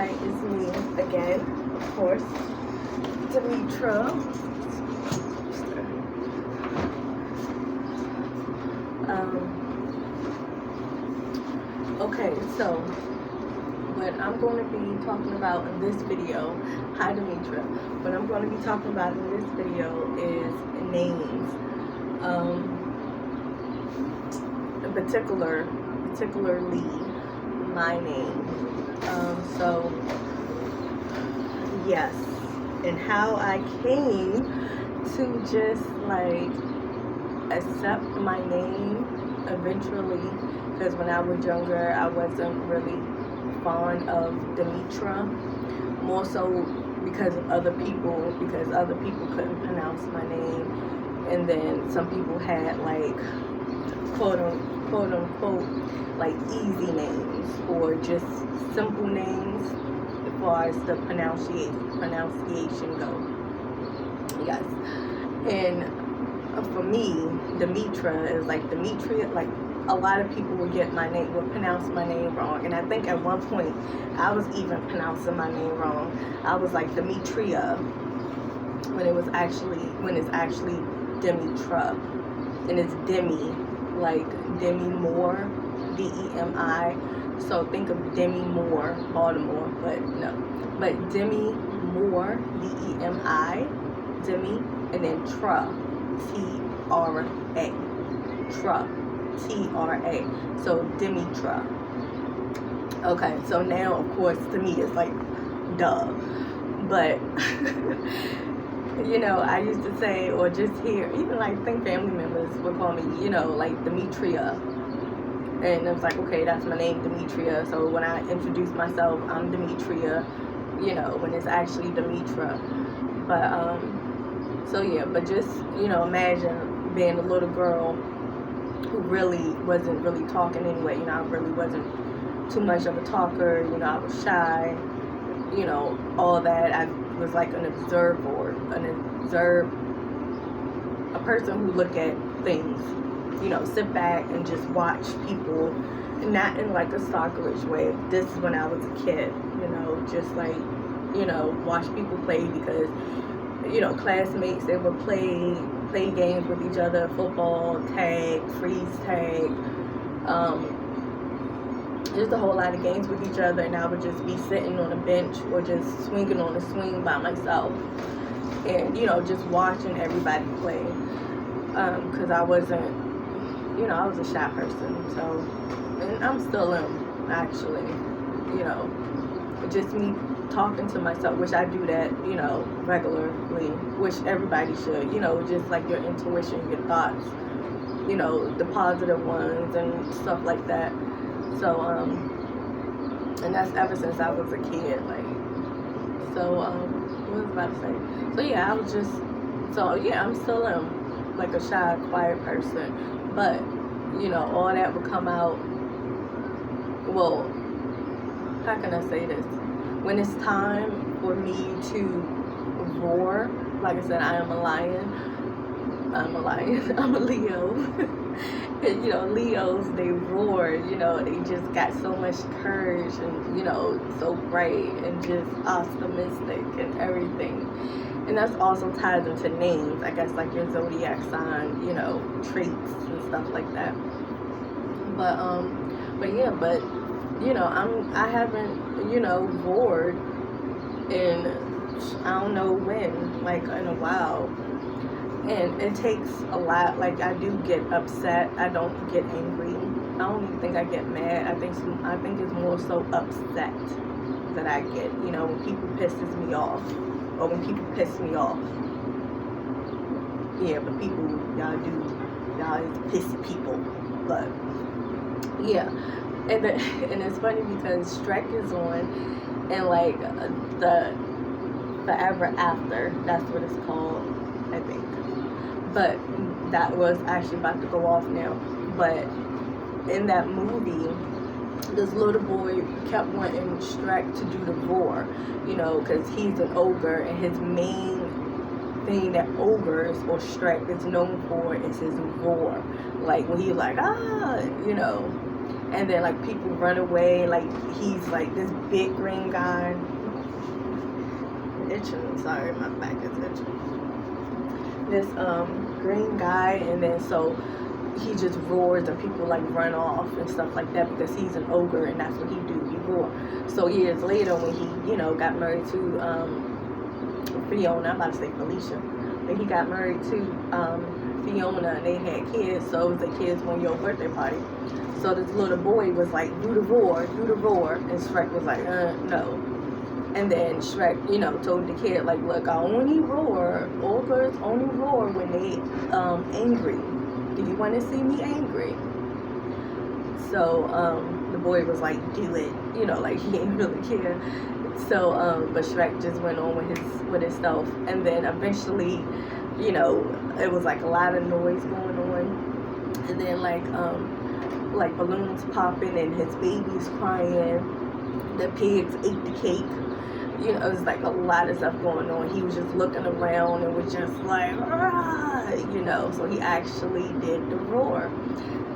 Hi, it's me again, of course, Demetria. Okay, so what I'm going to be talking about in this video, hi Demetria, what I'm going to be talking about in this video is names, particularly my name. So yes, and how I came to just like accept my name eventually, because when I was younger I wasn't really fond of Demetria, more so because other people couldn't pronounce my name, and then some people had like quote unquote like easy names or just simple names as far as the pronunciation go. Yes. And for me, Demetria is like Demetria, like a lot of people would pronounce my name wrong, and I think at one point I was even pronouncing my name wrong. I was like Demetria when it's actually Demetria, and it's Demi, like Demi Moore, Demi. So think of Demi Moore, Baltimore, but no, but Demi Moore, Demi, Demi, and then Tra, T-R-A, Tra, T-R-A, so Demetria. Okay, so now of course to me it's like duh, but you know, I used to say, or just hear, even like I think family members would call me, you know, like Demetria, and it was like, okay, that's my name, Demetria. So when I introduce myself, I'm Demetria, you know, when it's actually Demetria. But so yeah, but just, you know, imagine being a little girl who really wasn't really talking anyway. You know, I really wasn't too much of a talker. You know, I was shy. You know, all that. I was like a person who look at things. You know, sit back and just watch people, not in like a stalkerish way. This is when I was a kid. You know, just like, you know, watch people play because, you know, classmates, they would play games with each other, football, tag, freeze tag, just a whole lot of games with each other, and I would just be sitting on a bench or just swinging on a swing by myself, and, you know, just watching everybody play, because I wasn't, you know, I was a shy person, so, and I'm still actually, you know, just me talking to myself, which I do that, you know, regularly, which everybody should, you know, just like your intuition, your thoughts, you know, the positive ones and stuff like that. So, and that's ever since I was a kid, like, so, what was I about to say? So yeah, I was just, so yeah, I'm still like a shy, quiet person, but, you know, all that would come out, well, how can I say this? When it's time for me to roar, like I said, I am a lion. I'm a Leo. And, you know, Leos, they roar, you know, they just got so much courage and, you know, so bright and just optimistic and everything. And that's also ties into names, I guess, like your zodiac sign, you know, traits and stuff like that. But yeah, but, you know, I haven't, you know, roared in, I don't know when, like in a while. And it takes a lot. Like, I do get upset. I don't get angry. I don't even think I get mad. I think it's more so upset that I get, you know, when people pisses me off, or when people piss me off. Yeah, but people, y'all is pissy people. But yeah, and it's funny because Shreks is on, and like the Forever After, that's what it's called, I think. But that was actually about to go off now. But in that movie, this little boy kept wanting Shrek to do the roar, you know, because he's an ogre, and his main thing that ogres or Shrek is known for is his roar. Like when he's like, ah, you know. and then like people run away, like he's like this big green guy. Itching, sorry, my back is itching. This green guy, and then so he just roars and people like run off and stuff like that because he's an ogre and that's what he do, he roar. So years later when he, you know, got married to Fiona, I'm about to say Felicia, but he got married to Fiona and they had kids, so it was the kids' 1-year-old birthday party. So this little boy was like, do the roar, and Shrek was like, no. And then Shrek, you know, told the kid, like, look, I only roar, ogres only roar when they angry. Do you want to see me angry? So the boy was like, do it, you know, like he didn't really care. So but Shrek just went on with his stuff, and then eventually, you know, it was like a lot of noise going on, and then like balloons popping and his baby's crying, the pigs ate the cake. You know, it was like a lot of stuff going on. He was just looking around and was just like, ah, you know, so he actually did the roar.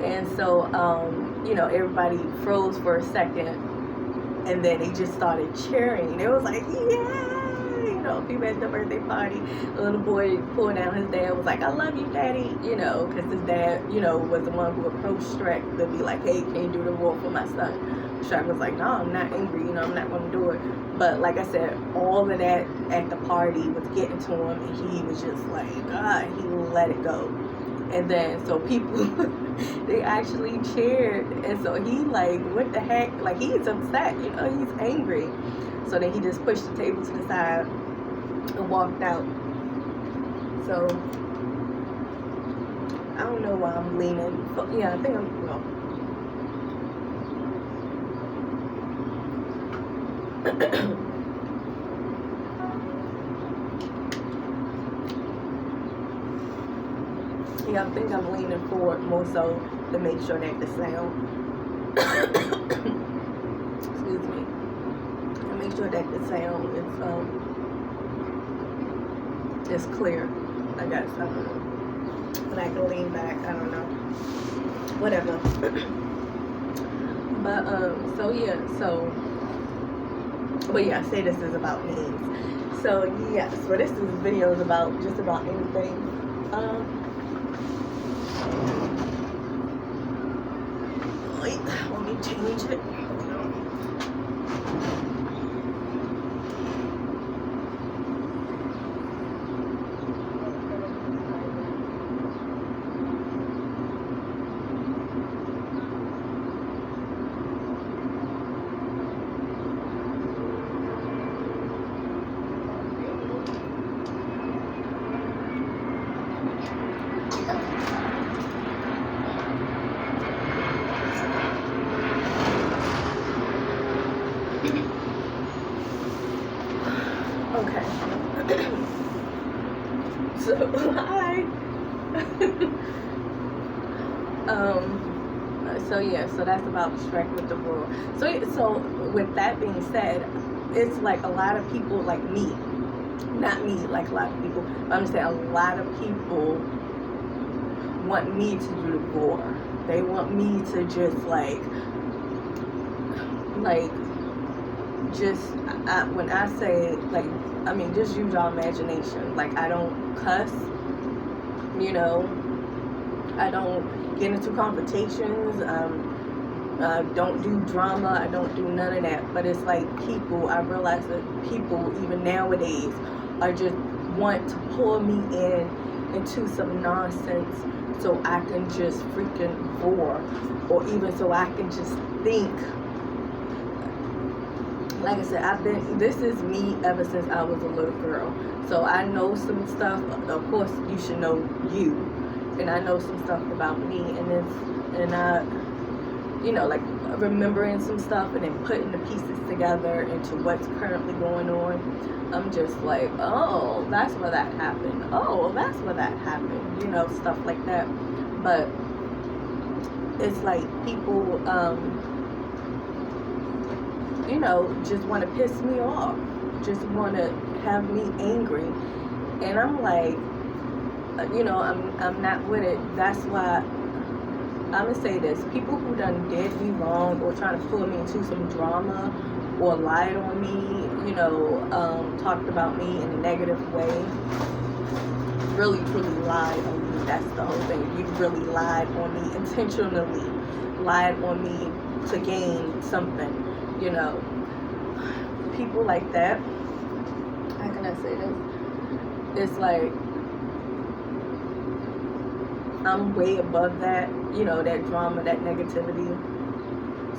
And so, you know, everybody froze for a second, and then they just started cheering. It was like, yeah, you know, people at the birthday party. The little boy pulled down his dad, was like, I love you, daddy, you know, because his dad, you know, was the one who approached Shrek to be like, hey, can you do the roar for my son? Shrek was like, no, I'm not angry, you know, I'm not going to do it. But like I said, all of that at the party was getting to him, and he was just like, God, he let it go. And then, so people, they actually cheered, and so he like, what the heck, like he's upset, you know, he's angry. So then he just pushed the table to the side and walked out. So, I don't know why I'm leaning, yeah, I think I'm, well. Yeah, I think I'm leaning forward more so to make sure that the sound excuse me, to make sure that the sound is clear. I guess, I don't know, but I can lean back, I don't know, whatever. But so yeah, so but yeah, I say this is about names. So yes, so this video is about just about anything. Wait, let me change it. Okay. So hi. So yeah, so that's about Shrek with the roar. So with that being said, it's like a lot of people like me, not me, like a lot of people, I'm saying a lot of people want me to do the roar. They want me to just just when I say, like, I mean, just use your imagination. Like, I don't cuss, you know, I don't get into confrontations, I don't do drama, I don't do none of that. But it's like people, I realize that people even nowadays are just want to pull me into some nonsense so I can just freaking roar, or even so I can just think. Like I said, this is me ever since I was a little girl. So I know some stuff, of course you should know you. And I know some stuff about me, and I, you know, like remembering some stuff and then putting the pieces together into what's currently going on. I'm just like, oh, that's where that happened. Oh, that's where that happened. You know, stuff like that. But it's like people, you know, just want to piss me off, just want to have me angry, and I'm like, you know, I'm not with it. That's why I'm gonna say this: people who done did me wrong or trying to pull me into some drama or lied on me, talked about me in a negative way, really truly lied on me. That's the whole thing. You really lied on me intentionally, lied on me to gain something. People like that. How can I say this? It's like I'm way above that, that drama, that negativity.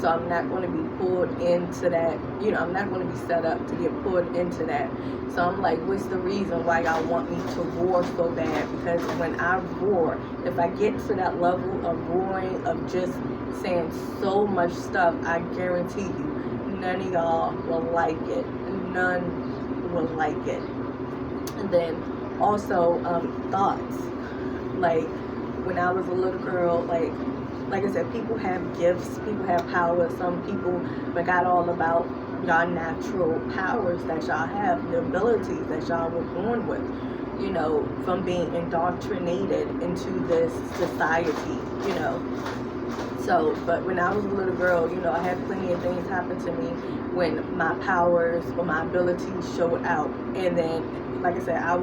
So I'm not going to be pulled into that, I'm not going to be set up to get pulled into that. So I'm like, what's the reason why y'all want me to roar so bad? Because when I roar, if I get to that level of roaring, of just saying so much stuff, I guarantee you, none of y'all will like it. None will like it. And then also thoughts. Like, when I was a little girl, like I said, people have gifts, people have power. Some people forgot all about y'all natural powers that y'all have, the abilities that y'all were born with, from being indoctrinated into this society, So, but when I was a little girl, I had plenty of things happen to me when my powers or my abilities showed out. And then, like I said, I